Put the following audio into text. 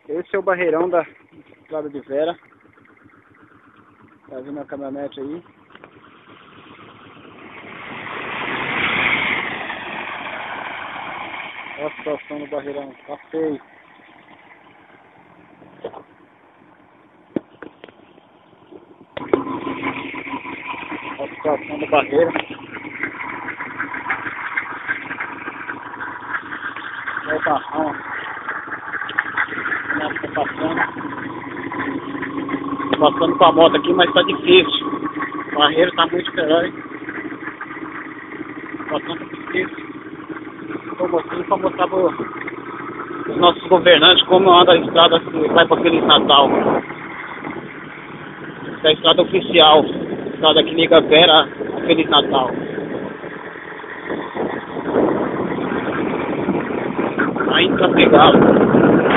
Esse é o barreirão da Estrada de Vera. Tá vindo a caminhonete aí. Olha a situação do barreirão, tá feio. Olha a situação do barreiro. Olha o barrão. Tá passando com a moto aqui, mas tá difícil. O barreiro tá muito feroz. Passando difícil. Estou mostrando para mostrar para os nossos governantes como anda a estrada que vai para Feliz Natal. Essa é a estrada oficial, a estrada que liga Vera a Feliz Natal. Ainda pegado.